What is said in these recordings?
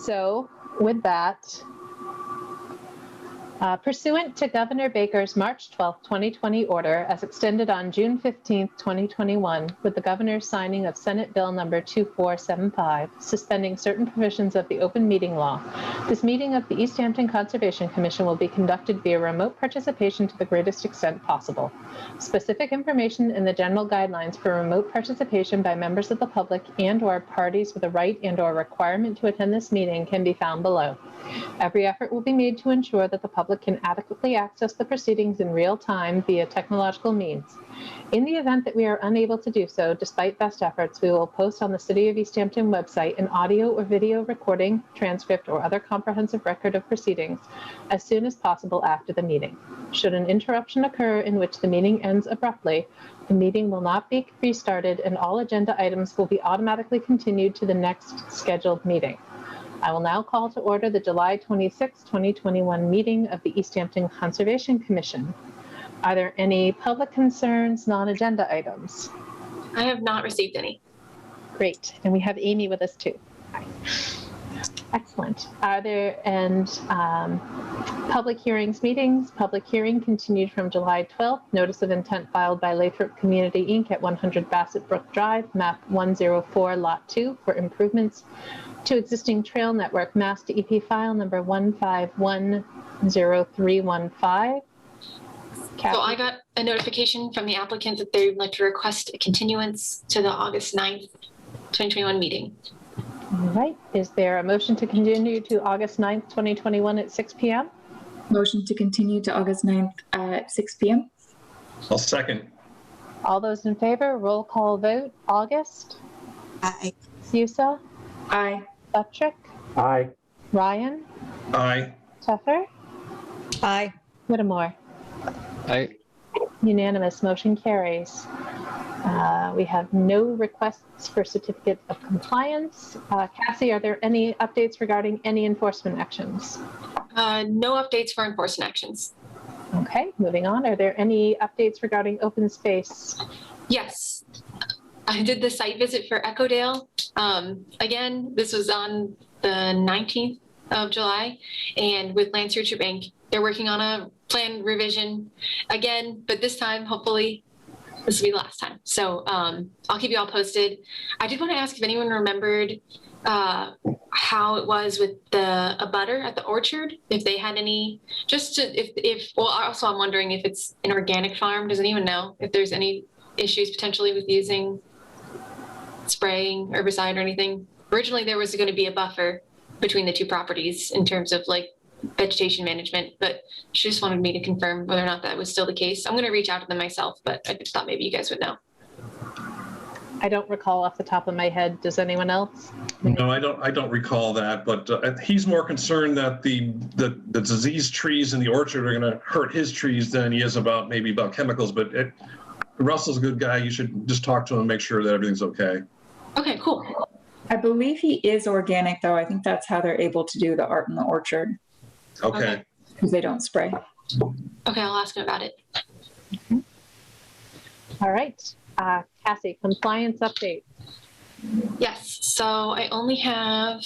So with that, pursuant to Governor Baker's March 12, 2020 order as extended on June 15, 2021, with the governor's signing of Senate Bill number 2475, suspending certain provisions of the open meeting law, this meeting of the Easthampton Conservation Commission will be conducted via remote participation to the greatest extent possible. Specific information in the general guidelines for remote participation by members of the public and/or parties with a right and/or requirement to attend this meeting can be found below. Every effort will be made to ensure that the public can adequately access the proceedings in real time via technological means. In the event that we are unable to do so, despite best efforts, we will post on the City of Easthampton website an audio or video recording, transcript, or other comprehensive record of proceedings as soon as possible after the meeting. Should an interruption occur in which the meeting ends abruptly, the meeting will not be restarted and all agenda items will be automatically continued to the next scheduled meeting. I will now call to order the July 26, 2021 meeting of the Easthampton Conservation Commission. Are there any public concerns, non-agenda items? I have not received any. Great, and we have Amy with us too. Hi. Excellent. Are there public hearings meetings? Public hearing continued from July 12th. Notice of intent filed by Lathrop Community Inc. at 100 Bassett Brook Drive, map 104, lot 2 for improvements to existing trail network, Mass DEP file number 1510315. So I got a notification from the applicant that they would like to request a continuance to the August 9th, 2021 meeting. All right. Is there a motion to continue to August 9th, 2021 at 6 p.m.? Motion to continue to August 9th at 6 p.m. I'll second. All those in favor, roll call vote. August? Aye. Yusa? Aye. Buttrick? Aye. Ryan? Aye. Teffer? Aye. Whittemore? Aye. Unanimous, motion carries. We have no requests for certificate of compliance. Cassie, are there any updates regarding any enforcement actions? No updates for enforcement actions. Okay, moving on. Are there any updates regarding open space? Yes, I did the site visit for Echo Dale. Again, this was on the 19th of July, and with Land Stewardship Inc., they're working on a plan revision again, but this time, hopefully, this will be the last time. So I'll keep you all posted. I did want to ask if anyone remembered how it was with the abutter at the orchard, if they had any, just to, well, also I'm wondering if it's an organic farm. Does anyone know if there's any issues potentially with using spraying herbicide or anything? Originally, there was going to be a buffer between the two properties in terms of like vegetation management, but she just wanted me to confirm whether or not that was still the case. I'm going to reach out to them myself, but I just thought maybe you guys would know. I don't recall off the top of my head. Does anyone else? No, I don't recall that, but he's more concerned that the diseased trees in the orchard are going to hurt his trees than he is about chemicals. But Russell's a good guy. You should just talk to him and make sure that everything's okay. Okay, cool. I believe he is organic, though. I think that's how they're able to do the art in the orchard. Okay. Because they don't spray. Okay, I'll ask him about it. Mm-hmm. All right. Cassie, compliance update. Yes, so I only have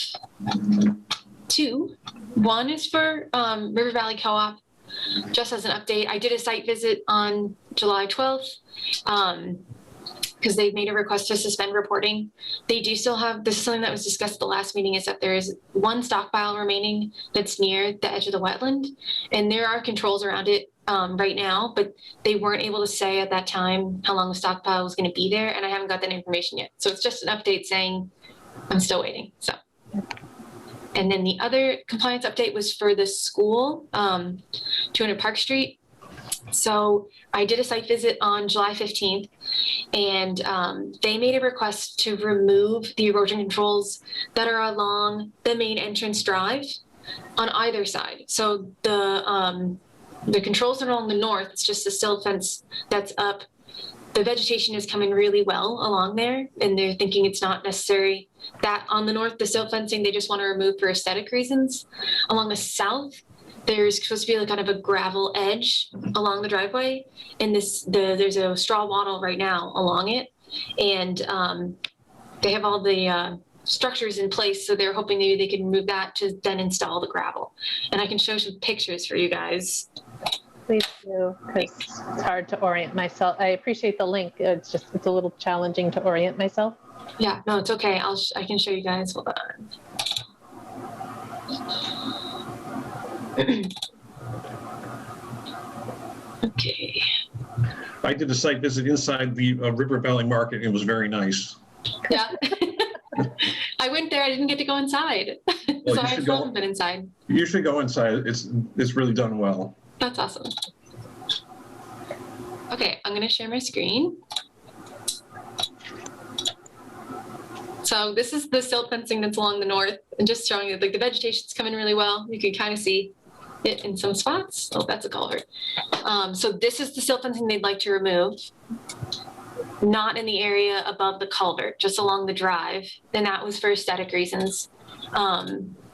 two. One is for River Valley Co-op. Just as an update, I did a site visit on July 12th because they made a request to suspend reporting. They do still have, this is something that was discussed at the last meeting, is that there is one stockpile remaining that's near the edge of the wetland, and there are controls around it right now, but they weren't able to say at that time how long the stockpile was going to be there, and I haven't got that information yet. So it's just an update saying I'm still waiting. So, and then the other compliance update was for the school, 200 Park Street. So I did a site visit on July 15th, and they made a request to remove the erosion controls that are along the main entrance drive on either side. So the controls are along the north. It's just a silt fence that's up. The vegetation is coming really well along there, and they're thinking it's not necessary that on the north, the silt fencing, they just want to remove for aesthetic reasons. Along the south, there's supposed to be like kind of a gravel edge along the driveway, and there's a straw wattle right now along it, and they have all the structures in place, so they're hoping maybe they can remove that to then install the gravel. And I can show some pictures for you guys. Please do, because it's hard to orient myself. I appreciate the link. It's a little challenging to orient myself. Yeah, no, it's okay. I can show you guys. Hold on. Okay. I did a site visit inside the River Valley Market. It was very nice. Yeah. I went there. I didn't get to go inside. Well, So you I should still go. haven't been inside. You should go inside. It's really done well. That's awesome. Okay, I'm gonna share my screen. So this is the silt fencing that's along the north, and just showing you like the vegetation's coming really well. You can kind of see it in some spots. Oh, that's a culvert. So this is the silt fencing they'd like to remove. Not in the area above the culvert, just along the drive. And that was for aesthetic reasons.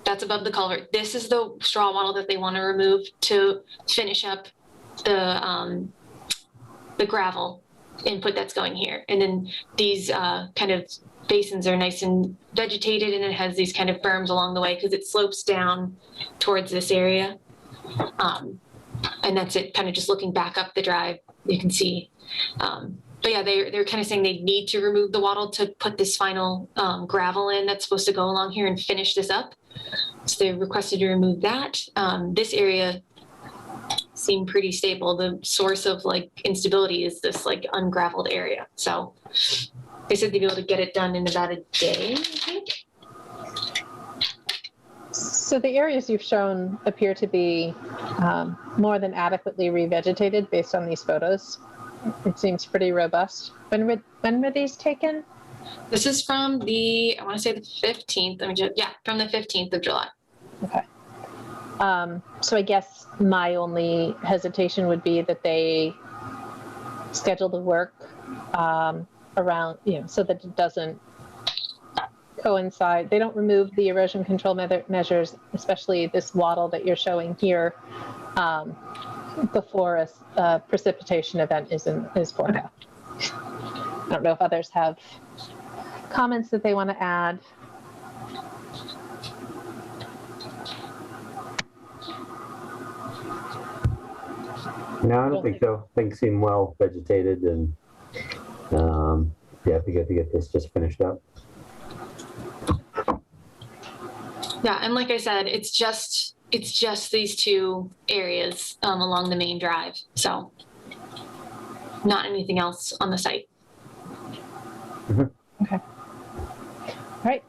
That's above the culvert. This is the straw wattle that they want to remove to finish up the gravel input that's going here. And then these kind of basins are nice and vegetated, and it has these kind of berms along the way because it slopes down towards this area. And that's it, kind of just looking back up the drive, you can see. But yeah, they're kind of saying they need to remove the wattle to put this final gravel in that's supposed to go along here and finish this up. So they requested to remove that. This area seemed pretty stable. The source of like instability is this like ungraveled area. So they said they'd be able to get it done in about a day, I think. So the areas you've shown appear to be more than adequately revegetated based on these photos. It seems pretty robust. When were these taken? This is from I want to say the 15th. From the 15th of July. Okay. So I guess my only hesitation would be that they schedule the work around, so that it doesn't coincide. They don't remove the erosion control measures, especially this wattle that you're showing here, before a precipitation event is forecast. I don't know if others have comments that they want to add. No, I don't think so. Things seem well vegetated, and it'd be good to get this just finished up. Yeah, and like I said, it's just these two areas along the main drive. So not anything else on the site. Okay. All right.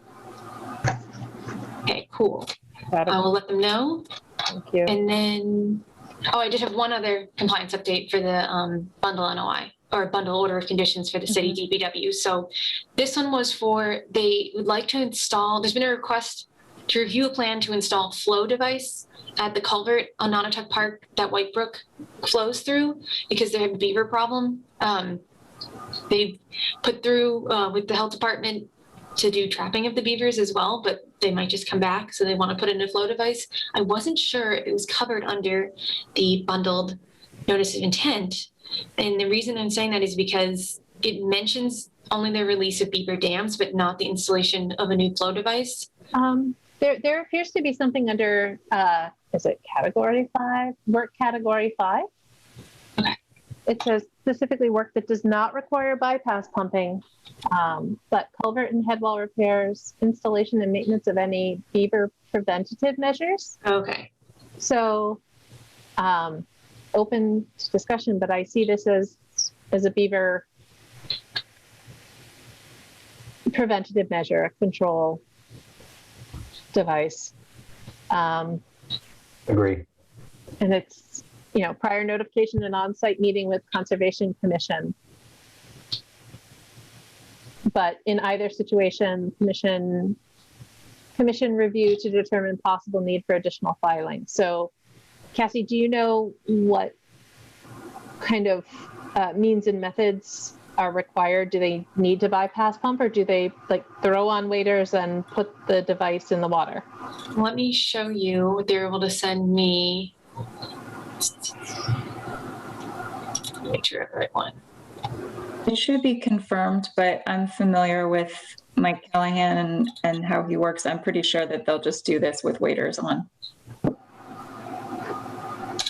Okay, cool. Got it. I will let them know. Thank you. And then, I did have one other compliance update for the bundle NOI, or bundle order of conditions for the city DPW. So this one was they would like to install, there's been a request to review a plan to install flow device at the culvert on Nonotuck Park that White Brook flows through, because they have a beaver problem. They put through with the health department to do trapping of the beavers as well, but they might just come back. So they want to put in a flow device. I wasn't sure it was covered under the bundled notice of intent. And the reason I'm saying that is because it mentions only the release of beaver dams, but not the installation of a new flow device. There appears to be something under, is it category 5? Work category 5? Okay. It says specifically work that does not require bypass pumping, but culvert and headwall repairs, installation and maintenance of any beaver preventative measures. Okay. So open to discussion, but I see this as a beaver preventative measure, a control device. Agree. And it's, prior notification and on-site meeting with Conservation Commission. But in either situation, commission review to determine possible need for additional filing. So Cassie, do you know what kind of means and methods are required? Do they need to bypass pump, or do they throw on waders and put the device in the water? Let me show you what they're able to send me. Make sure I have the right one. It should be confirmed, but I'm familiar with Mike Callahan and how he works. I'm pretty sure that they'll just do this with waiters on.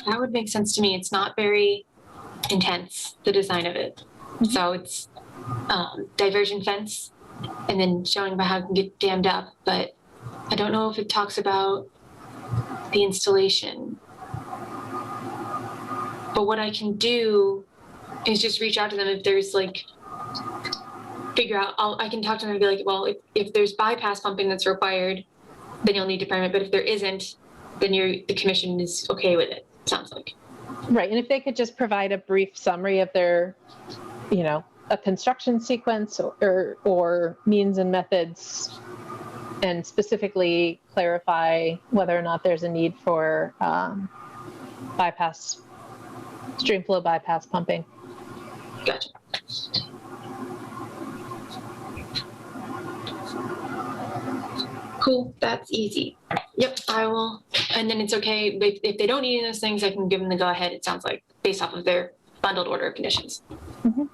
That would make sense to me. It's not very intense, the design of it. So it's diversion fence and then showing about how it can get dammed up, but I don't know if it talks about the installation. But what I can do is just reach out to them if there's like, figure out, I can talk to them and be like, well, if there's bypass pumping that's required, then you'll need a permit. But if there isn't, then the commission is okay with it, sounds like. Right, and if they could just provide a brief summary of their, a construction sequence or means and methods, and specifically clarify whether or not there's a need for stream flow bypass pumping. Gotcha. Cool, that's easy. Yep, I will. And then it's okay, if they don't need any of those things, I can give them the go-ahead, it sounds like, based off of their bundled order of conditions. Mhm.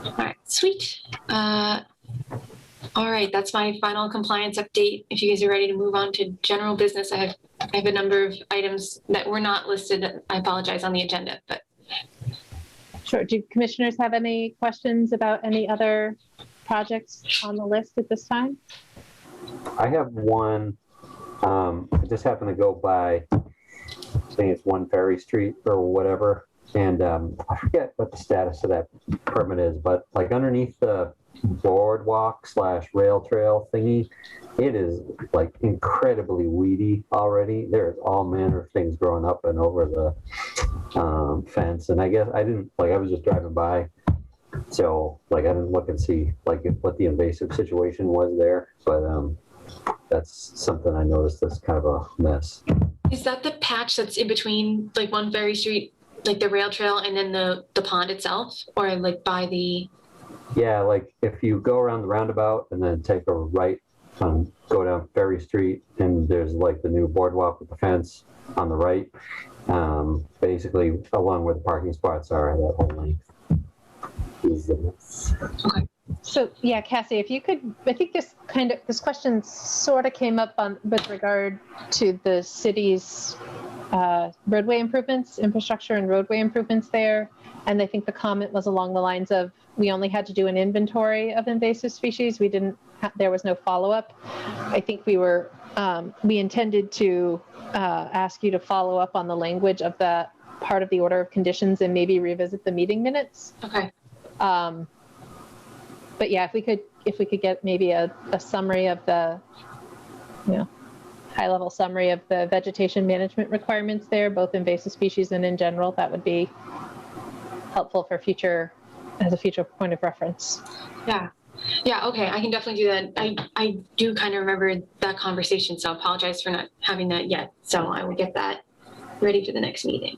All right, sweet. All right, that's my final compliance update. If you guys are ready to move on to general business, I have a number of items that were not listed, I apologize, on the agenda, but. Sure, do commissioners have any questions about any other projects on the list at this time? I have one. I just happened to go by, I think it's 1 Ferry Street or whatever, and I forget what the status of that permit is, but like underneath the boardwalk / rail trail thingy, it is like incredibly weedy already. There's all manner of things growing up and over the fence, and I guess I was just driving by, so like I didn't look and see like what the invasive situation was there, but that's something I noticed that's kind of a mess. Is that the patch that's in between like 1 Ferry Street, like the rail trail, and then the pond itself, or like by the? Yeah, like if you go around the roundabout and then take a right, go down Ferry Street, and there's like the new boardwalk with the fence on the right, basically along where the parking spots are, that whole length is the mess. Okay. So yeah, Cassie, if you could, I think this question sort of came up with regard to the city's roadway improvements, infrastructure and roadway improvements there. And I think the comment was along the lines of, we only had to do an inventory of invasive species. There was no follow-up. I think we intended to ask you to follow up on the language of that part of the order of conditions and maybe revisit the meeting minutes. Okay. But yeah, if we could get maybe a summary of the, high level summary of the vegetation management requirements there, both invasive species and in general, that would be helpful for as a future point of reference. Yeah. Yeah, okay, I can definitely do that. I do kind of remember that conversation, so I apologize for not having that yet. So I will get that ready for the next meeting.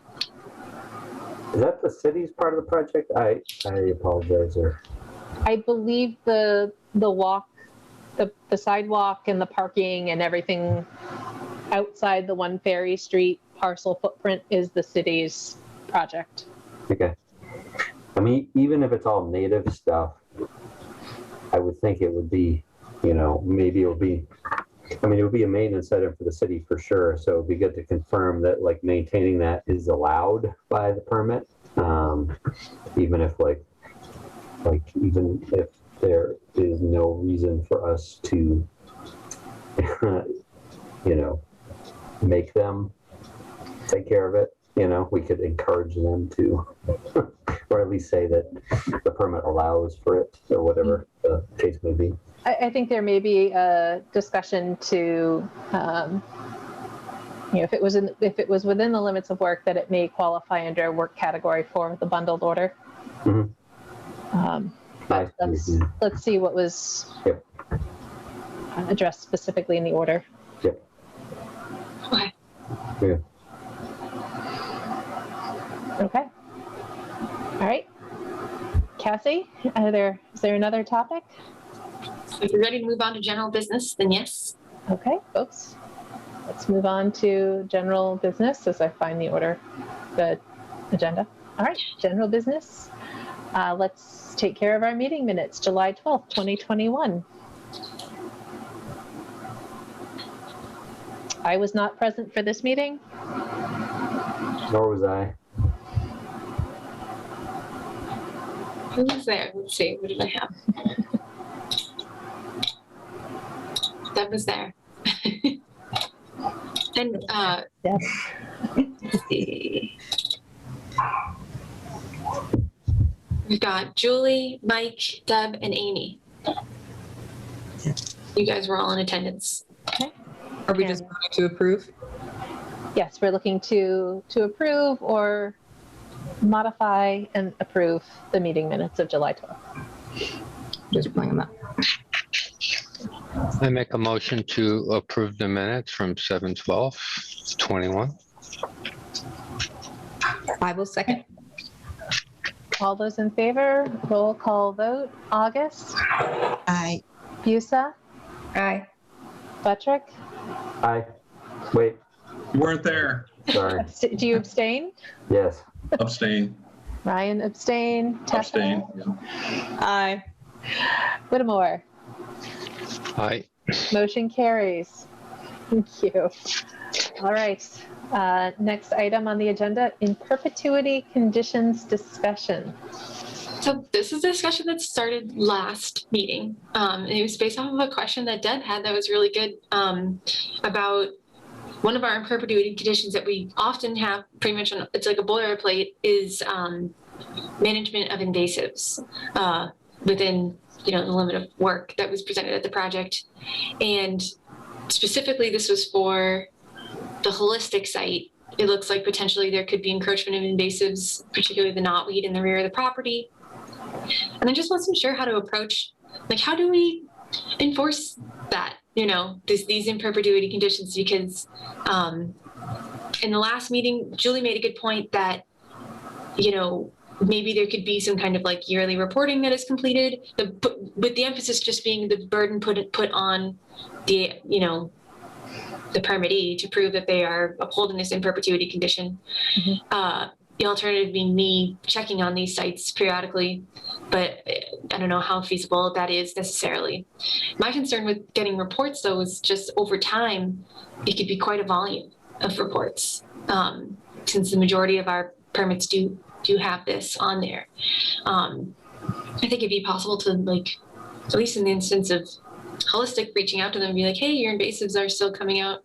Is that the city's part of the project? I apologize. I believe the walk, the sidewalk and the parking and everything outside the 1 Ferry Street parcel footprint is the city's project. Okay. I mean, even if it's all native stuff, I would think it would be, maybe it would be a maintenance item for the city for sure. So it'd be good to confirm that like maintaining that is allowed by the permit. Even if even if there is no reason for us to, make them take care of it, we could encourage them to, or at least say that the permit allows for it or whatever the case may be. I think there may be a discussion to, if it was within the limits of work, that it may qualify under work category 4 of the bundled order. Mm-hmm. But let's see what was addressed specifically in the order. Yep. Okay. Yeah. Okay. All right. Cassie, is there another topic? If you're ready to move on to general business, then yes. Okay, folks. Let's move on to general business as I find the agenda. All right, general business. Let's take care of our meeting minutes, July 12th, 2021. I was not present for this meeting. Nor was I. Who was there? Let's see. What did I have? Deb was there. And Yes. let's see. We've got Julie, Mike, Deb, and Amy. You guys were all in attendance. Are we just voting to approve? Yes, we're looking to approve or modify and approve the meeting minutes of July 12th. Just pulling them up. I make a motion to approve the minutes from 7/12/21. I will second. All those in favor, roll call vote. August, Aye. Busa, Aye. Buttrick. Aye. Wait, You weren't there. sorry. Do you abstain? Yes. Abstain. Ryan abstain. Tessa? Abstain. Yeah. Aye. Whittemore. Aye. Motion carries. Thank you. All right. Next item on the agenda, in perpetuity conditions discussion. So this is a discussion that started last meeting. And it was based off of a question that Deb had that was really good about one of our in perpetuity conditions that we often have pretty much on, it's like a boilerplate, is management of invasives within the limit of work that was presented at the project. And specifically, this was for the holistic site. It looks like potentially there could be encroachment of invasives, particularly the knotweed in the rear of the property. And I just wasn't sure how to approach, like, how do we enforce that, these in perpetuity conditions? Because in the last meeting, Julie made a good point that, maybe there could be some kind of like yearly reporting that is completed, with the emphasis just being the burden put on the, the permittee to prove that they are upholding this in perpetuity condition. Mm-hmm. The alternative being me checking on these sites periodically, but I don't know how feasible that is necessarily. My concern with getting reports, though, is just over time, it could be quite a volume of reports, since the majority of our permits do have this on there. I think it'd be possible to, like, at least in the instance of holistic, reaching out to them and be like, hey, your invasives are still coming out,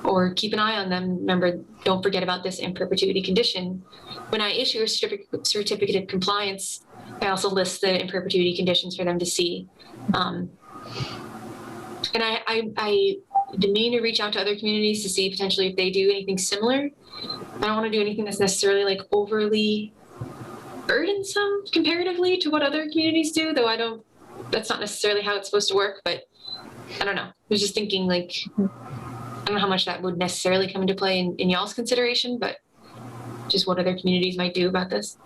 or keep an eye on them. Remember, don't forget about this in perpetuity condition. When I issue a certificate of compliance, I also list the in perpetuity conditions for them to see. And I mean to reach out to other communities to see potentially if they do anything similar. I don't want to do anything that's necessarily like overly burdensome comparatively to what other communities do, though that's not necessarily how it's supposed to work, but I don't know. I was just thinking, like, I don't know how much that would necessarily come into play in y'all's consideration, but just what other communities might do about this.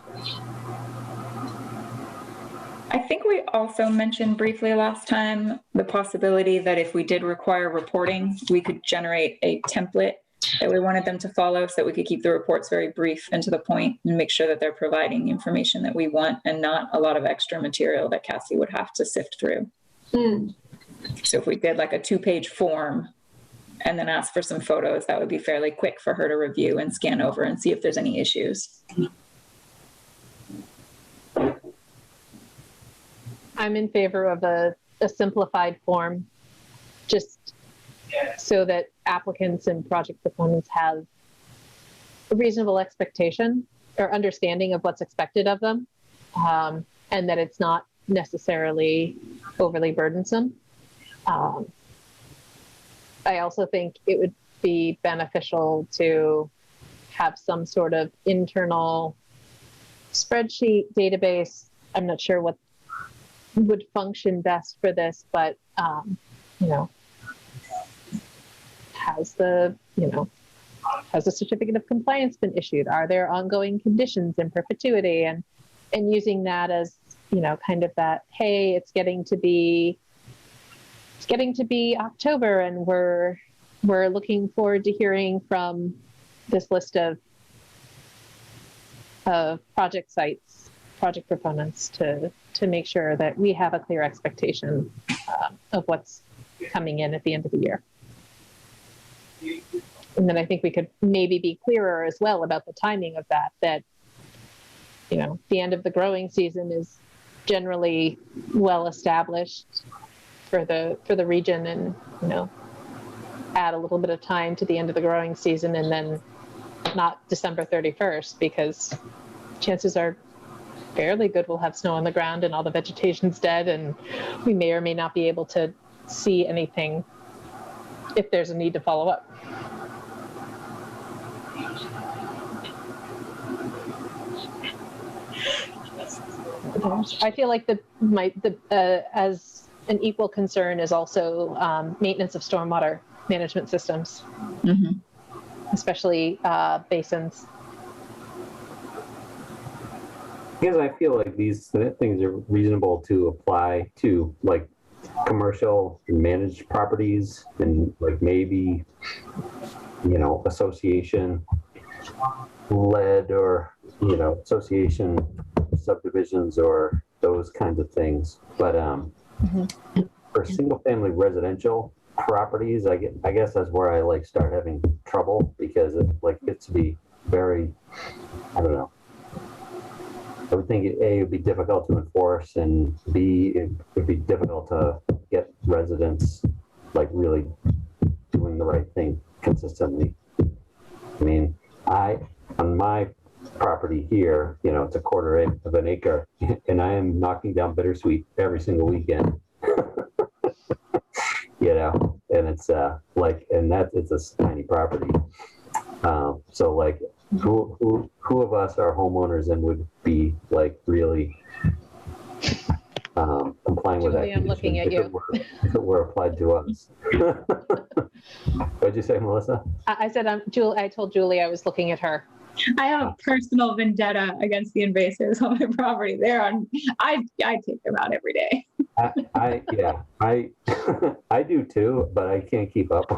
I think we also mentioned briefly last time the possibility that if we did require reporting, we could generate a template that we wanted them to follow so that we could keep the reports very brief and to the point and make sure that they're providing the information that we want and not a lot of extra material that Cassie would have to sift through. Mm. So if we did like a 2-page form and then ask for some photos, that would be fairly quick for her to review and scan over and see if there's any issues. I'm in favor of a simplified form, just so that applicants and project proponents have a reasonable expectation or understanding of what's expected of them, and that it's not necessarily overly burdensome. I also think it would be beneficial to have some sort of internal spreadsheet database. I'm not sure what would function best for this, but has the certificate of compliance been issued? Are there ongoing conditions in perpetuity? And using that as, kind of that, hey, it's getting to be October, and we're looking forward to hearing from this list of project sites project proponents to make sure that we have a clear expectation of what's coming in at the end of the year. And then I think we could maybe be clearer as well about the timing of that, you know, the end of the growing season is generally well established for the region, and, you know, add a little bit of time to the end of the growing season, and then not December 31st, because chances are fairly good we'll have snow on the ground and all the vegetation's dead, and we may or may not be able to see anything if there's a need to follow up. I feel like as an equal concern is also maintenance of stormwater management systems, especially basins. Because I feel like these things are reasonable to apply to like commercial managed properties, and like maybe, you know, association led, or, you know, association subdivisions or those kinds of things. But for single family residential properties, I guess that's where I like start having trouble, because it like gets to be very, I don't know. I would think A, it would be difficult to enforce, and B, it would be difficult to get residents like really doing the right thing consistently. I mean, on my property here, you know, it's a quarter of an acre, and I am knocking down bittersweet every single weekend. You know, and it's like, and it's a tiny property. So like, who of us are homeowners and would be like really complying with that? Julie, I'm looking at you. If it were applied to us. What'd you say, Melissa? I said, I told Julie I was looking at her. I have a personal vendetta against the invasives on my property. I take them out every day. I do too, but I can't keep up.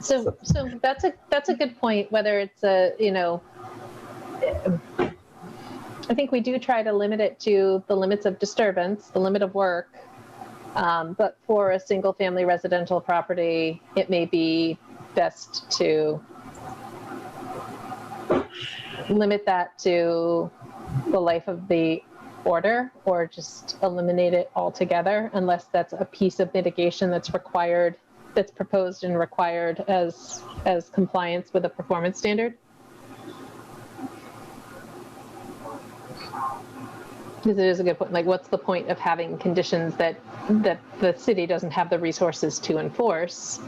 So that's a good point. Whether it's you know, I think we do try to limit it to the limits of disturbance, the limit of work. But for a single family residential property, it may be best to limit that to the life of the order, or just eliminate it altogether, unless that's a piece of mitigation that's required, that's proposed and required as compliance with a performance standard. Because it is a good point. Like, what's the point of having conditions that the city doesn't have the resources to enforce?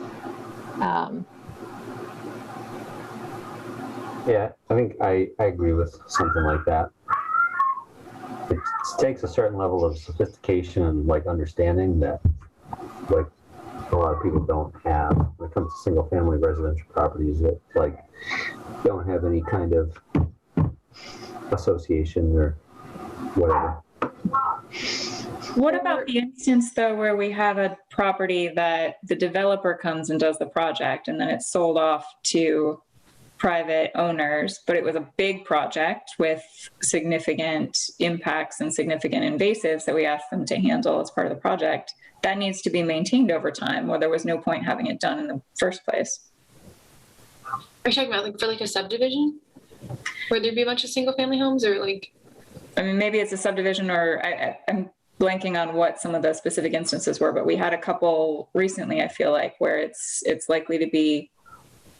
Yeah, I think I agree with something like that. It takes a certain level of sophistication and like understanding that like a lot of people don't have when it comes to single family residential properties that like don't have any kind of association or whatever. What about the instance though where we have a property that the developer comes and does the project, and then it's sold off to private owners, but it was a big project with significant impacts and significant invasives that we asked them to handle as part of the project? That needs to be maintained over time, or there was no point having it done in the first place. Are you talking about like for like a subdivision where there'd be a bunch of single family homes, or like? I mean, maybe it's a subdivision, or I'm blanking on what some of the specific instances were, but we had a couple recently, I feel like, where it's likely to be,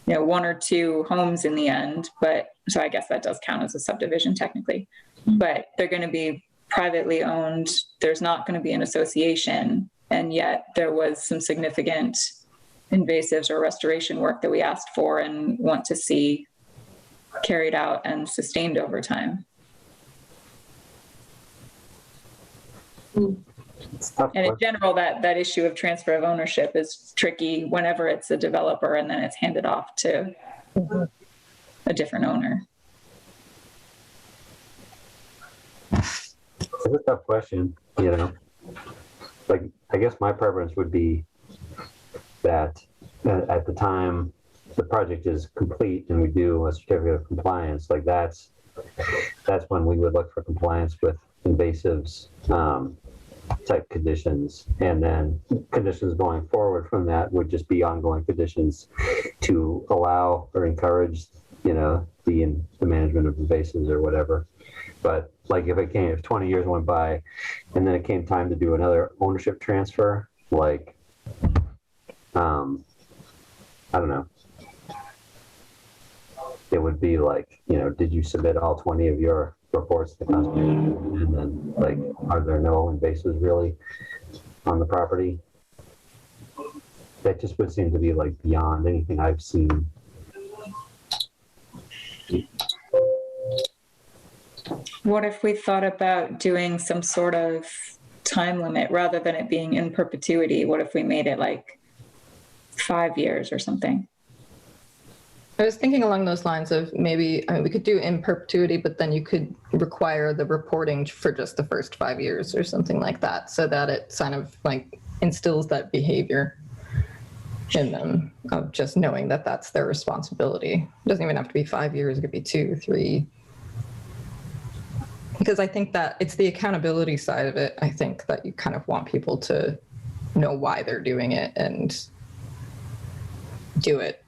you know, one or two homes in the end, but so I guess that does count as a subdivision technically, but they're going to be privately owned. There's not going to be an association. And yet there was some significant invasives or restoration work that we asked for and want to see carried out and sustained over time. And in general, that issue of transfer of ownership is tricky whenever it's a developer and then it's handed off to a different owner. It's a tough question, you know. Like, I guess my preference would be that at the time the project is complete and we do a certificate of compliance, like that's that's when we would look for compliance with invasives type conditions. And then conditions going forward from that would just be ongoing conditions to allow or encourage, the management of invasives or whatever. But like if 20 years went by and then it came time to do another ownership transfer, like, I don't know. It would be like, did you submit all 20 of your reports to conservation? And then, like, are there no invasives really on the property? That just would seem to be like beyond anything I've seen. What if we thought about doing some sort of time limit rather than it being in perpetuity? What if we made it like 5 years or something? I was thinking along those lines of maybe, we could do in perpetuity, but then you could require the reporting for just the first 5 years or something like that, so that it kind of like instills that behavior in them of just knowing that that's their responsibility. It doesn't even have to be 5 years, it could be 2, 3. Because I think that it's the accountability side of it. I think that you kind of want people to know why they're doing it and do it.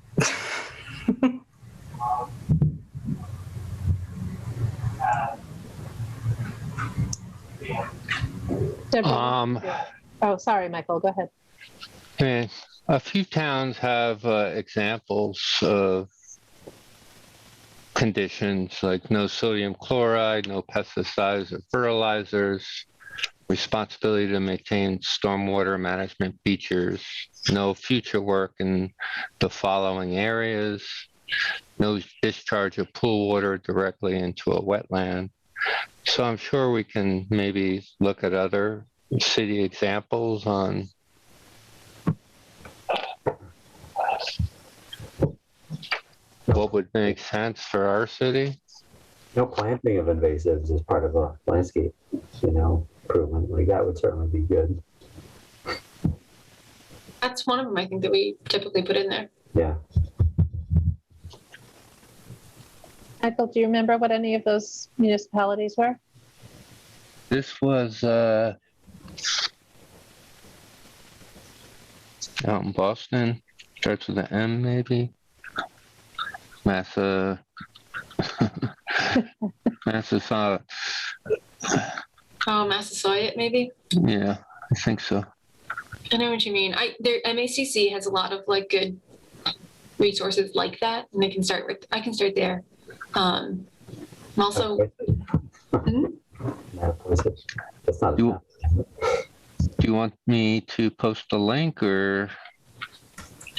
Oh, sorry, Michael, go ahead. I mean, a few towns have examples of conditions like no sodium chloride, no pesticides or fertilizers, responsibility to maintain stormwater management features, no future work in the following areas, no discharge of pool water directly into a wetland. So I'm sure we can maybe look at other city examples on what would make sense for our city. No planting of invasives as part of a landscape, improvement. Like that would certainly be good. That's one of them, I think, that we typically put in there. Yeah. Michael, do you remember what any of those municipalities were? This was out in Boston. Starts with an M, maybe. Massasoit. Oh, Massasoit, maybe? Yeah, I think so. I know what you mean. MACC has a lot of like good resources like that, and I can start there. I'm also. That's not. Do you want me to post a link or?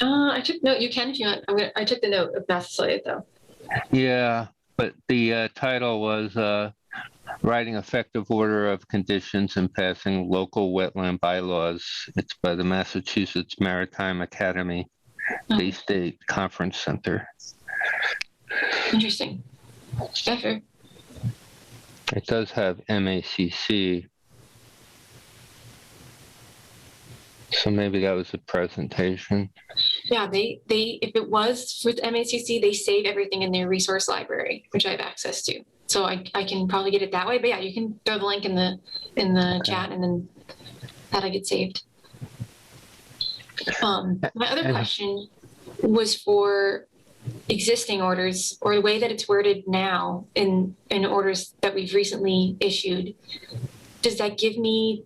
I took note. You can if you want. I took the note of Massasoit though. Yeah, but the title was writing effective order of conditions and passing local wetland bylaws. It's by the Massachusetts Maritime Academy, Bay State Conference Center. Interesting. Yeah, sure. It does have MACC. So maybe that was a presentation. Yeah, they if it was with MACC, they save everything in their resource library, which I have access to. So I can probably get it that way. But yeah, you can throw the link in the chat, and then that'll get saved. My other question was for existing orders, or the way that it's worded now in orders that we've recently issued. Does that give me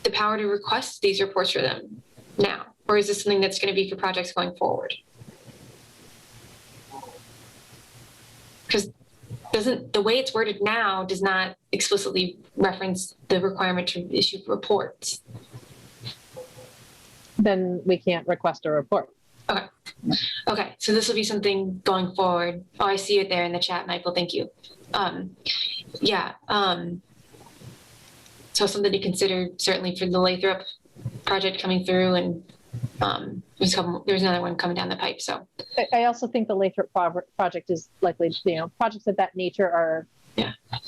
the power to request these reports for them now? Or is this something that's going to be for projects going forward? Because the way it's worded now does not explicitly reference the requirement to issue reports. Then we can't request a report. Okay, so this will be something going forward. Oh, I see it there in the chat, Michael, thank you. So something to consider certainly for the Lathrop project coming through, and there's another one coming down the pipe. So I also think the Lathrop project is likely, projects of that nature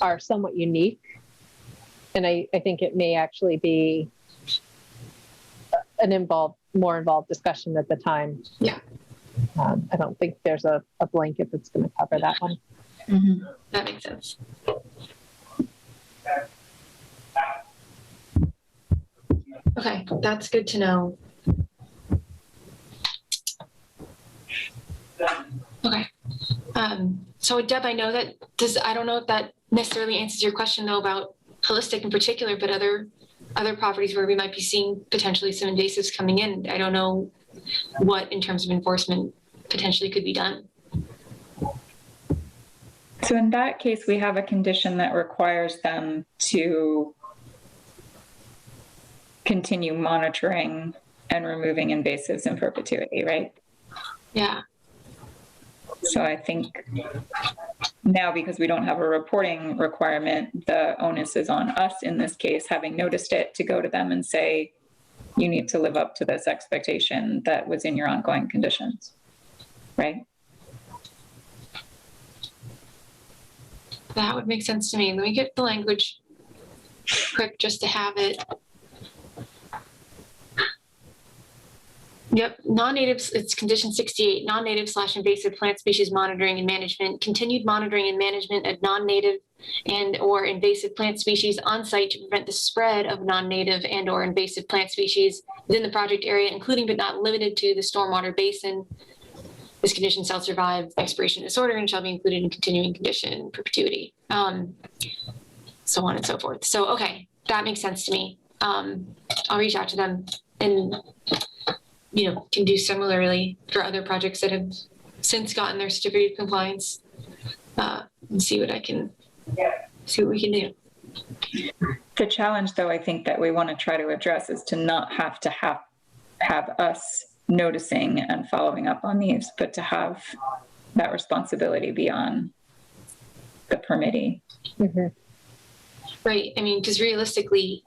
are somewhat unique. And I think it may actually be an more involved discussion at the time. Yeah. I don't think there's a blanket that's going to cover that one. That makes sense. Okay, that's good to know. Okay. So Deb, I know that I don't know if that necessarily answers your question though about holistic in particular, but other properties where we might be seeing potentially some invasives coming in. I don't know what in terms of enforcement potentially could be done. So in that case, we have a condition that requires them to continue monitoring and removing invasives in perpetuity, right? Yeah. So I think now, because we don't have a reporting requirement, the onus is on us in this case, having noticed it, to go to them and say, you need to live up to this expectation that was in your ongoing conditions, right? That would make sense to me. Let me get the language quick just to have it. Yep, non-natives, it's condition 68, non-native/invasive plant species monitoring and management, continued monitoring and management of non-native and or invasive plant species on site to prevent the spread of non-native and or invasive plant species within the project area, including but not limited to the stormwater basin. This condition shall survive expiration of this order and shall be included in continuing condition in perpetuity, so on and so forth. So, okay, that makes sense to me. I'll reach out to them and can do similarly for other projects that have since gotten their certificate of compliance, and see what we can do. The challenge, though, I think that we want to try to address is to not have to have us noticing and following up on these, but to have that responsibility be on the permittee. Mm-hmm. Right. I mean, because realistically,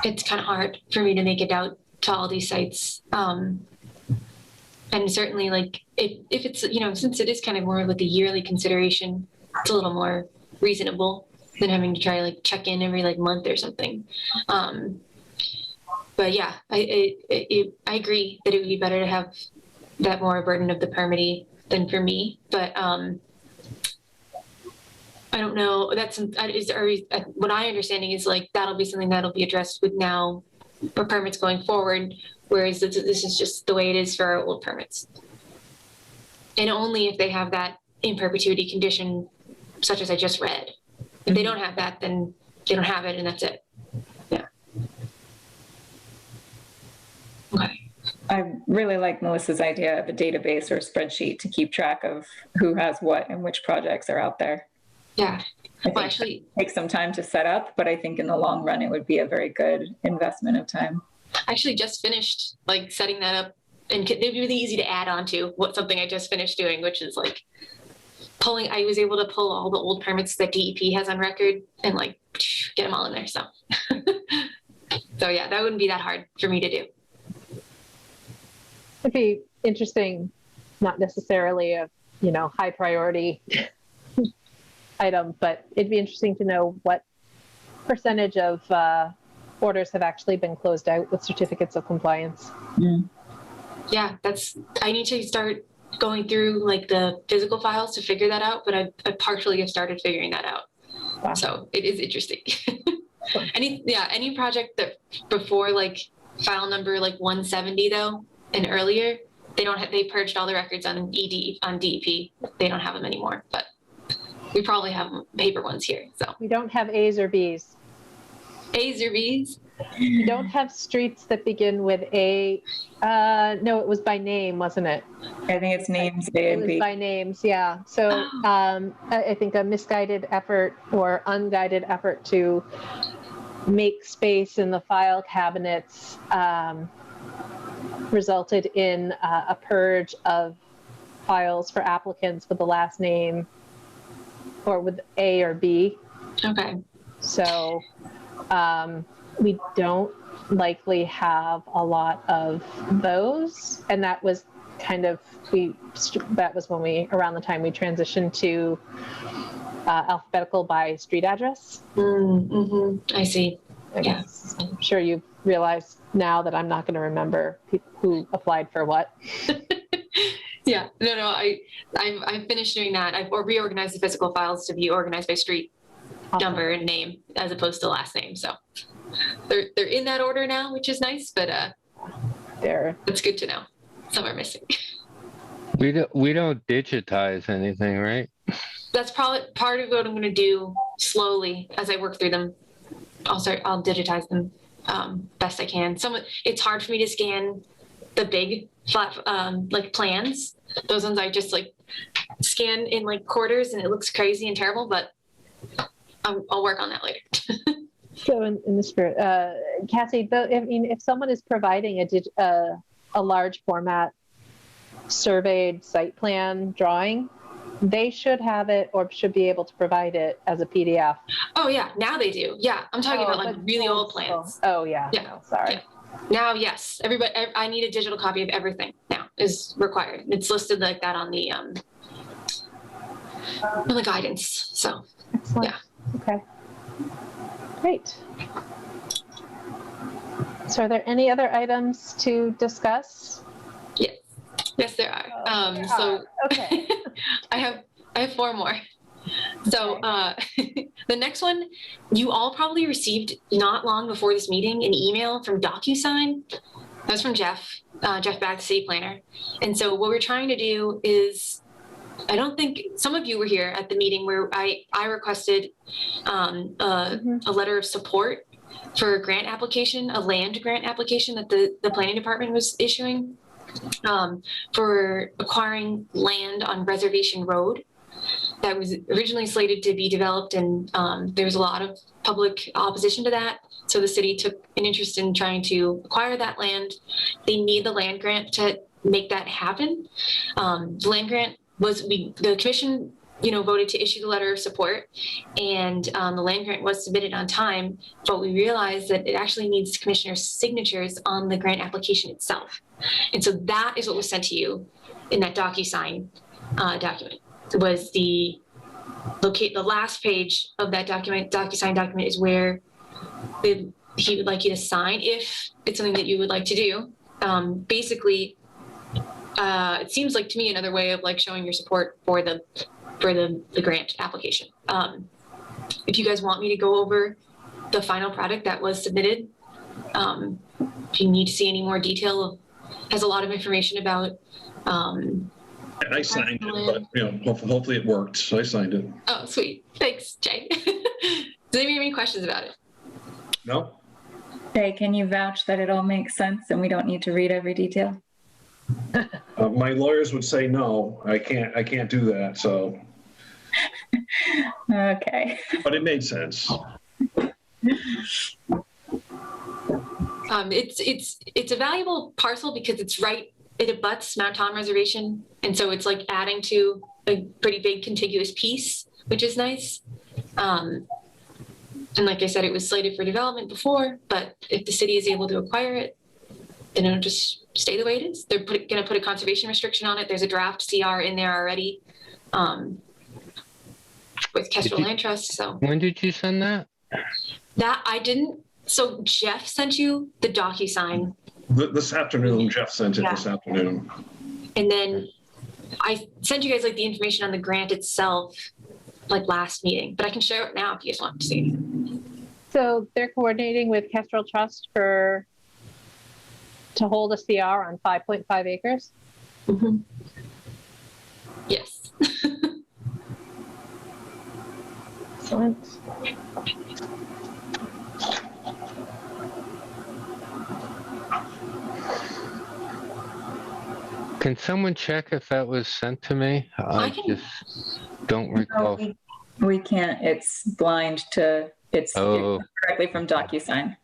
it's kind of hard for me to make it out to all these sites. And certainly, like, if it's, since it is kind of more like a yearly consideration, it's a little more reasonable than having to try like check in every like month or something. But yeah, I agree that it would be better to have that more burden of the permittee than for me. But I don't know. What I understanding is like that'll be something that'll be addressed with now for permits going forward. Whereas this is just the way it is for our old permits, and only if they have that in perpetuity condition, such as I just read. If they don't have that, then they don't have it, and that's it. Yeah. Okay. I really like Melissa's idea of a database or a spreadsheet to keep track of who has what and which projects are out there. Yeah. I think it takes some time to set up, but I think in the long run, it would be a very good investment of time. I actually just finished like setting that up, and it'd be really easy to add on to something I just finished doing, which is like I was able to pull all the old permits that DEP has on record and like get them all in there. So, so yeah, that wouldn't be that hard for me to do. It'd be interesting, not necessarily a high priority item, but it'd be interesting to know what percentage of orders have actually been closed out with certificates of compliance. Yeah, I need to start going through like the physical files to figure that out, but I partially have started figuring that out. Wow. So it is interesting. Any project that before like file number like 170 though and earlier, they purged all the records on DEP. They don't have them anymore, but we probably have paper ones here. So we don't have A's or B's. A's or B's? We don't have streets that begin with A. No, it was by name, wasn't it? I think it's names A and B. It was by names, yeah. So I think a misguided effort or unguided effort to make space in the file cabinets resulted in a purge of files for applicants with the last name or with A or B. Okay. So we don't likely have a lot of those, and that was kind of that was when around the time we transitioned to alphabetical by street address. I see. Yes. I'm sure you've realized now that I'm not going to remember who applied for what. Yeah, no, I've finished doing that. I've reorganized the physical files to be organized by street number and name as opposed to last name. So they're in that order now, which is nice, but it's good to know. Some are missing. We don't digitize anything, right? That's probably part of what I'm going to do slowly as I work through them. I'll digitize them best I can. It's hard for me to scan the big flat like plans. Those ones I just like scan in like quarters and it looks crazy and terrible, but I'll work on that later. So in the spirit, Cassie, if someone is providing a large format surveyed site plan drawing, they should have it or should be able to provide it as a PDF. Oh yeah, now they do. Yeah, I'm talking about like really old plans. Oh yeah. Yeah. No, sorry. Yeah. Now, yes, everybody. I need a digital copy of everything. Now is required. It's listed like that on the guidance. So Excellent. yeah. Okay. Great. So, are there any other items to discuss? Yes, there are. So Okay. I have 4 more. So the next one, you all probably received not long before this meeting an email from DocuSign. That was from Jeff Back, city planner. And so what we're trying to do is, I don't think some of you were here at the meeting where I requested a letter of support for a grant application, a land grant application that the planning department was issuing for acquiring land on Reservation Road that was originally slated to be developed, and there was a lot of public opposition to that. So the city took an interest in trying to acquire that land. They need the land grant to make that happen. The land grant the commission, voted to issue the letter of support, and the land grant was submitted on time, but we realized that it actually needs commissioners' signatures on the grant application itself. And so that is what was sent to you in that DocuSign document. It was the last page of that DocuSign document is where he would like you to sign if it's something that you would like to do. Basically, it seems like to me another way of like showing your support for the grant application. If you guys want me to go over the final product that was submitted, if you need to see any more detail, has a lot of information about. I signed it, but hopefully it worked. So I signed it. Oh, sweet. Thanks, Jay. Does anybody have any questions about it? No. Jay, can you vouch that it all makes sense and we don't need to read every detail? My lawyers would say no. I can't do that. So. Okay. But it made sense. It's a valuable parcel because it abuts Mount Tom Reservation, and so it's like adding to a pretty big contiguous piece, which is nice. And like I said, it was slated for development before, but if the city is able to acquire it, then it'll just stay the way it is. They're going to put a conservation restriction on it. There's a draft CR in there already with Kestrel Land Trust. So when did you send that? That I didn't. So Jeff sent you the DocuSign. This afternoon, Jeff sent it this afternoon. And then I sent you guys like the information on the grant itself, like last meeting, but I can share it now if you guys want to see. So they're coordinating with Kestrel Trust to hold a CR on 5.5 acres? Mm-hmm. Yes. Excellent. Can someone check if that was sent to me? I just don't recall. No, we can't. It's blind to. It's directly from DocuSign.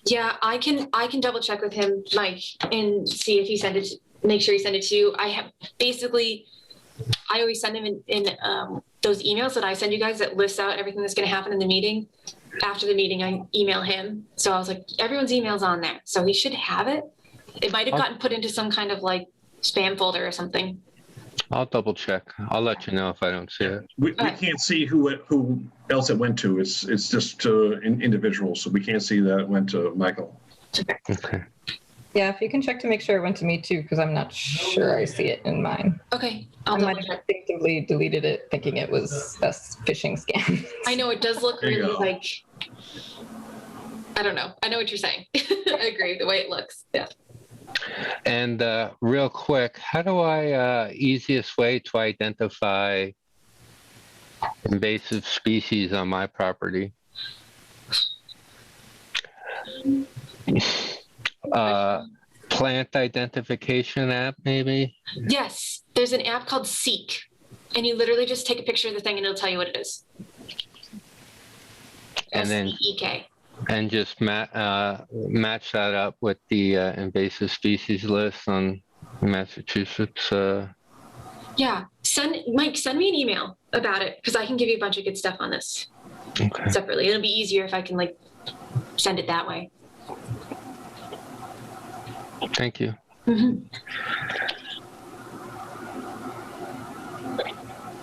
Yeah, I can double check with him, Mike, and see if he sent it. Make sure he sent it to you. I always send him in those emails that I send you guys that lists out everything that's going to happen in the meeting. After the meeting, I email him. So I was like, everyone's email's on there, so he should have it. It might have gotten put into some kind of like spam folder or something. I'll double check. I'll let you know if I don't see it. We can't see who else it went to. It's just individuals, so we can't see that it went to Michael. Okay. Yeah, if you can check to make sure it went to me too, because I'm not sure I see it in mine. Okay, I I'll might double have check. instinctively deleted it thinking it was a phishing scam. I know it does look There you really go. like, I don't know. I know what you're saying. I agree, the way it looks. Yeah. And real quick, how do I, easiest way to identify invasive species on my property? Plant identification app, maybe? Yes, there's an app called Seek, and you literally just take a picture of the thing and it'll tell you what it is. And then SEEK. and just match that up with the invasive species list on Massachusetts. Yeah, Mike, send me an email about it because I can give you a bunch of good stuff on this Okay. separately. It'll be easier if I can like send it that way. Thank you. Mhm.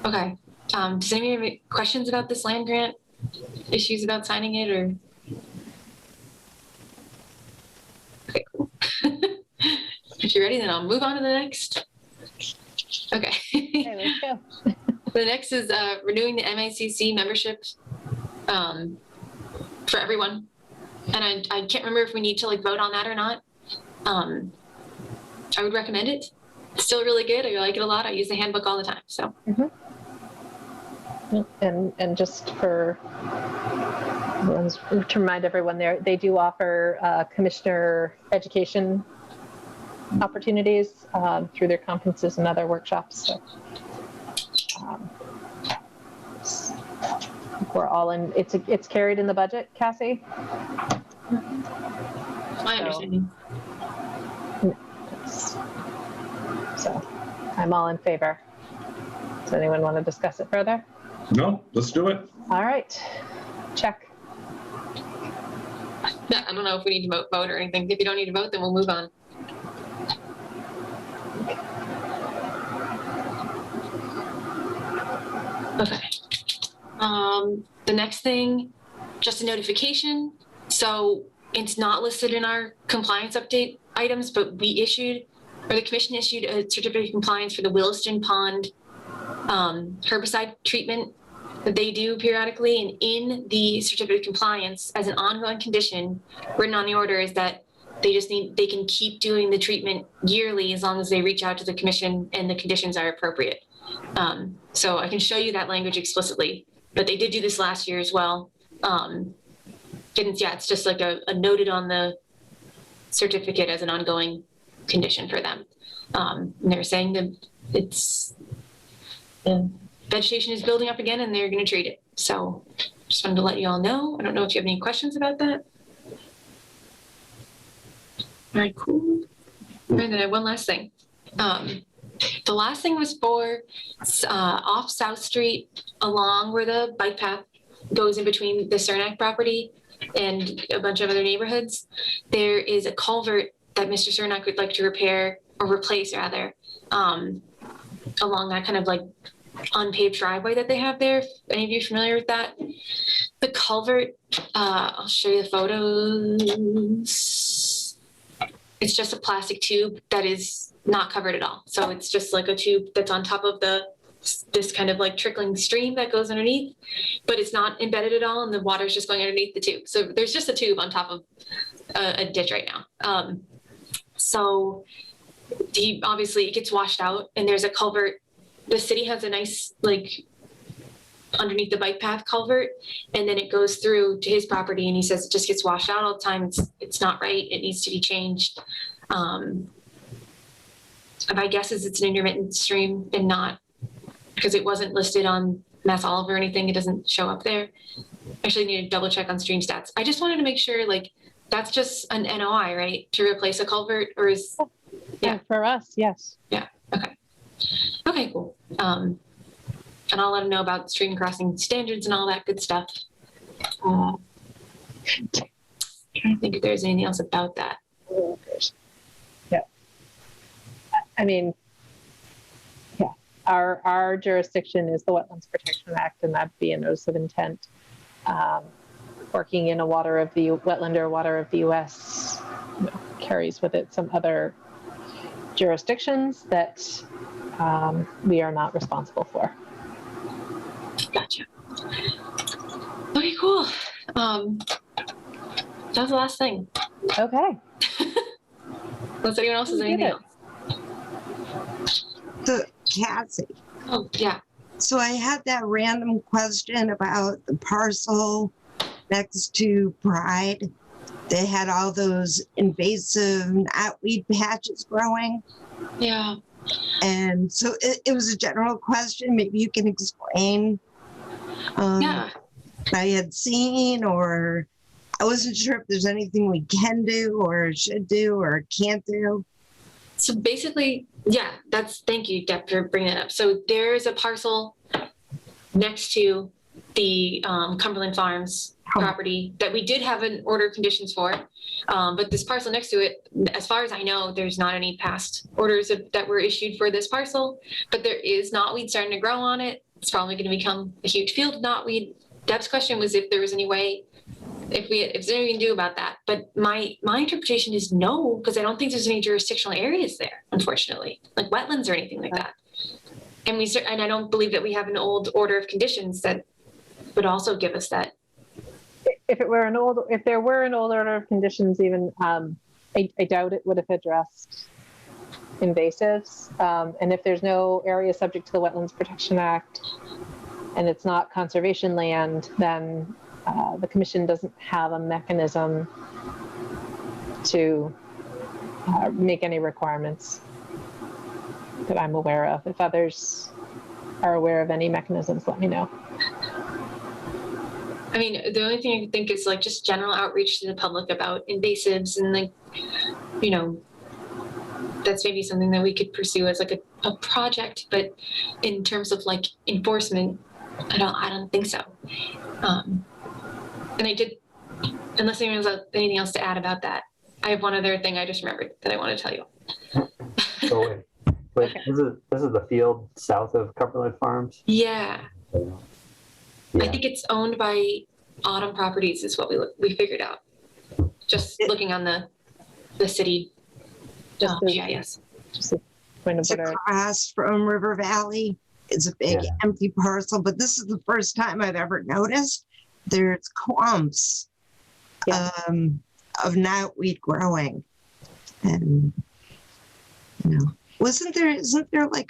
Okay. Does anybody have any questions about this land grant? Issues about signing it or? Okay, cool. If you're ready, then I'll move on to the next. Okay. Okay, let's go. The next is renewing the MACC membership for everyone. And I can't remember if we need to like vote on that or not. I would recommend it. It's still really good. I like it a lot. I use the handbook all the time. So. And just for to remind everyone there, they do offer commissioner education opportunities through their conferences and other workshops. So we're all in. It's carried in the budget, Cassie. My understanding. So I'm all in favor. Does anyone want to discuss it further? No, let's do it. All right, check. Yeah, I don't know if we need to vote or anything. If you don't need to vote, then we'll move on. Okay. The next thing, just a notification. So it's not listed in our compliance update items, but the commission issued a certificate of compliance for the Williston Pond herbicide treatment that they do periodically. And in the certificate of compliance, as an ongoing condition, written on the order is that they can keep doing the treatment yearly as long as they reach out to the commission and the conditions are appropriate. So I can show you that language explicitly, but they did do this last year as well. It's just like a noted on the certificate as an ongoing condition for them. And they're saying that the vegetation is building up again and they're going to treat it. So just wanted to let you all know. I don't know if you have any questions about that. All right, cool. And then I have one last thing. The last thing was for off South Street along where the bike path goes in between the Cernak property and a bunch of other neighborhoods. There is a culvert that Mr. Cernak would like to repair or replace rather along that kind of like unpaved driveway that they have there. If any of you are familiar with that? The culvert, I'll show you the photos. It's just a plastic tube that is not covered at all. So it's just like a tube that's on top of this kind of like trickling stream that goes underneath, but it's not embedded at all and the water's just going underneath the tube. So there's just a tube on top of a ditch right now. So obviously it gets washed out and there's a culvert. The city has a nice like underneath the bike path culvert and then it goes through to his property and he says it just gets washed out all the time. It's not right. It needs to be changed. My guess is it's an intermittent stream and not because it wasn't listed on Mass Olive or anything. It doesn't show up there. Actually need to double check on stream stats. I just wanted to make sure like that's just an NOI, right? To replace a culvert or is, Yeah, for us, yes. yeah, okay. Okay, cool. And I'll let them know about stream crossing standards and all that good stuff. Trying to think if there's anything else about that. Yeah. I mean, yeah, our jurisdiction is the Wetlands Protection Act, and that'd be a notice of intent. Working in a wetland or water of the U.S. carries with it some other jurisdictions that we are not responsible for. Gotcha. Okay, cool. That was the last thing. Okay. Unless anyone else has We did anything it. else. So, Cassie, Oh, yeah. so I had that random question about the parcel next to Pride. They had all those invasive knotweed patches growing. Yeah. And so it was a general question. Maybe you can explain Yeah. what I had seen, or I wasn't sure if there's anything we can do or should do or can't do. So basically, yeah, thank you, Deb, for bringing that up. So there's a parcel next to the Cumberland Farms property that we did have an order of conditions for. But this parcel next to it, as far as I know, there's not any past orders that were issued for this parcel, but there is knotweed starting to grow on it. It's probably going to become a huge field of knotweed. Deb's question was if there was any way, if there's anything we can do about that. But my interpretation is no, because I don't think there's any jurisdictional areas there, unfortunately, like wetlands or anything like that. And I don't believe that we have an old order of conditions that would also give us that. If there were an old order of conditions, even I doubt it would have addressed invasives. And if there's no area subject to the Wetlands Protection Act, and it's not conservation land, then the commission doesn't have a mechanism to make any requirements that I'm aware of. If others are aware of any mechanisms, let me know. I mean, the only thing I can think is like just general outreach to the public about invasives, and like, you know, that's maybe something that we could pursue as like a project. But in terms of like enforcement, I don't think so. And I did, unless anyone has anything else to add about that, I have one other thing I just remembered that I want to tell you. So wait, this is the field south of Cumberland Farms? Yeah. Yeah. I think it's owned by Autumn Properties is what we figured out. Just looking on the city GIS. Just a point of It's order. across from River Valley. It's a big empty parcel, but this is the first time I've ever noticed there's clumps of knotweed growing. And, you know, isn't there like,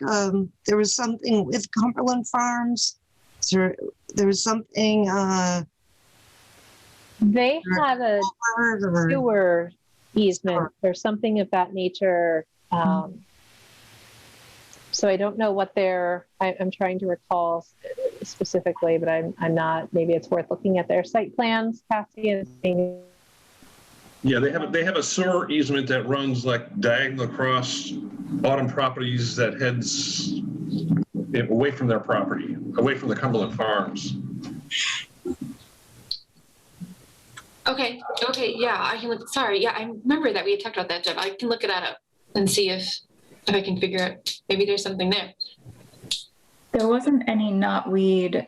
there was something with Cumberland Farms? There was something, They had a sewer easement or something of that nature. So I don't know what I'm trying to recall specifically, but I'm not, maybe it's worth looking at their site plans, Cassie, and seeing. Yeah, they have a sewer easement that runs like diagonal across Autumn Properties that heads away from their property, away from the Cumberland Farms. Okay, yeah, I can look. Sorry, yeah, I remember that we had talked about that, Jeff. I can look that up and see if I can figure out maybe there's something there. There wasn't any knotweed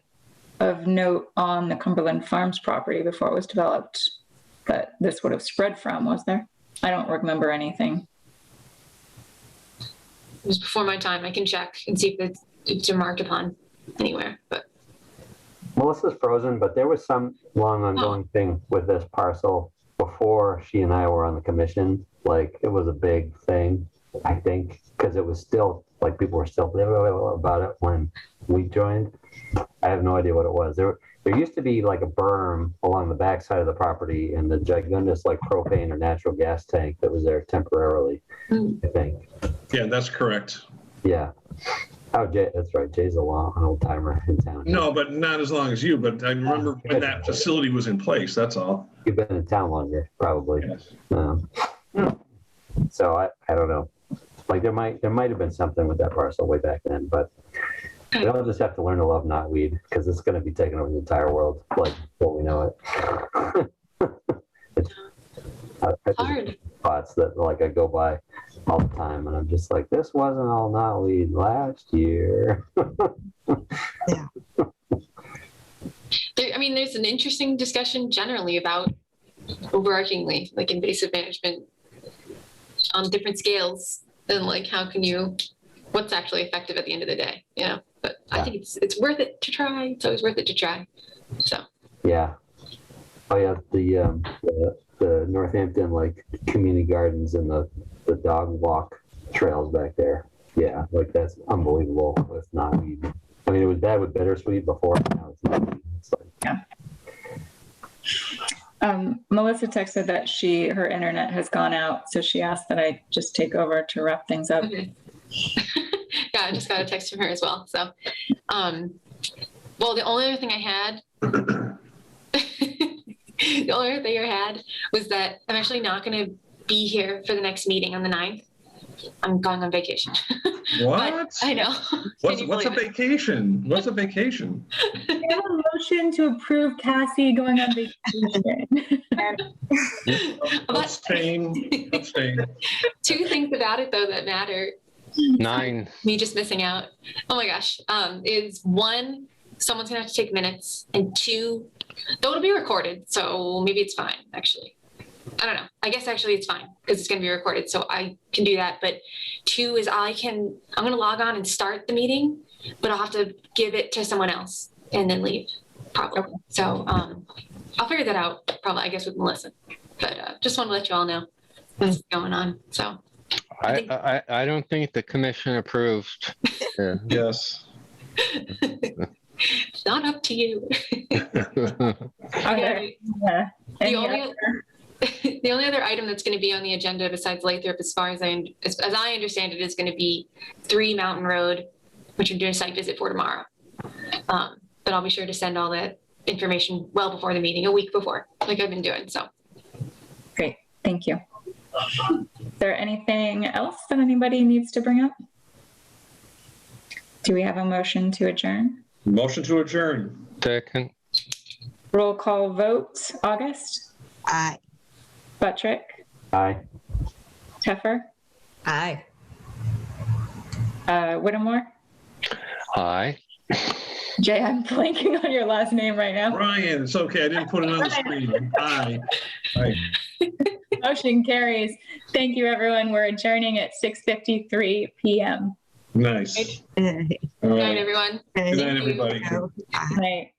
of note on the Cumberland Farms property before it was developed that this would have spread from, was there? I don't remember anything. It was before my time. I can check and see if it's remarked upon anywhere, but. Melissa's frozen, but there was some long ongoing thing with this parcel before she and I were on the commission. Like, it was a big thing, I think, because it was still, like, people were still about it when we joined. I have no idea what it was. There used to be like a berm along the backside of the property and the gigantous like propane or natural gas tank that was there temporarily, I think. Yeah, that's correct. Yeah. Oh, Jay, that's right. Jay's an old timer in town. No, but not as long as you, but I remember when that facility was in place, that's all. You've been in town longer, probably. Yes. So I don't know. Like there might have been something with that parcel way back then, but we all just have to learn to love knotweed because it's going to be taking over the entire world, like before we know it. It's hard spots that like I go by all the time, and I'm just like, this wasn't all knotweed last year. Yeah. There's an interesting discussion generally about overarchingly like invasive management on different scales, and like how can you, what's actually effective at the end of the day, you know? But I think it's worth it to try. It's always worth it to try. So Yeah. Oh yeah, the Northampton like community gardens and the dog walk trails back there. Yeah, like that's unbelievable. It's not weed. I mean, it was bad with bittersweet before. Now it's not weed. It's like, Melissa texted that her internet has gone out, so she asked that I just take over to wrap things up. okay. Yeah, I just got a text from her as well. So, well, the only other thing I had, the only other thing I had was that I'm actually not going to be here for the next meeting on the 9th. I'm going on vacation. What? But I know. What's a vacation? What's a vacation? I have a motion to approve Cassie going on vacation. Abstain. Two things about it though that matter. 9. Me just missing out. Oh my gosh. Is one, someone's gonna have to take minutes, and two, though it'll be recorded, so maybe it's fine actually. I don't know. I guess actually it's fine because it's going to be recorded, so I can do that. But two is I'm going to log on and start the meeting, but I'll have to give it to someone else and then leave probably. Okay. So I'll figure that out probably, I guess, with Melissa. But just want to let you all know what's going on. So I don't think the commission approved. Yeah. Yes. It's not up to you. Okay. Yeah. The only other item that's going to be on the agenda besides Lathrop, as far as I understand it, is going to be 3 Mountain Road, which I'm doing a site visit for tomorrow. But I'll be sure to send all that information well before the meeting, a week before, like I've been doing. So great, thank you. Is there anything else that anybody needs to bring up? Do we have a motion to adjourn? Motion to adjourn. Second. Roll call vote. August? Aye. Buttrick? Aye. Teffer? Aye. Whittemore? Aye. Jay, I'm blanking on your last name right now. Ryan, it's okay. I didn't put it on the screen. Aye. Aye. Motion carries. Thank you, everyone. We're adjourning at 6:53 p.m. Nice. good night, everyone. Good night, everybody. Good night.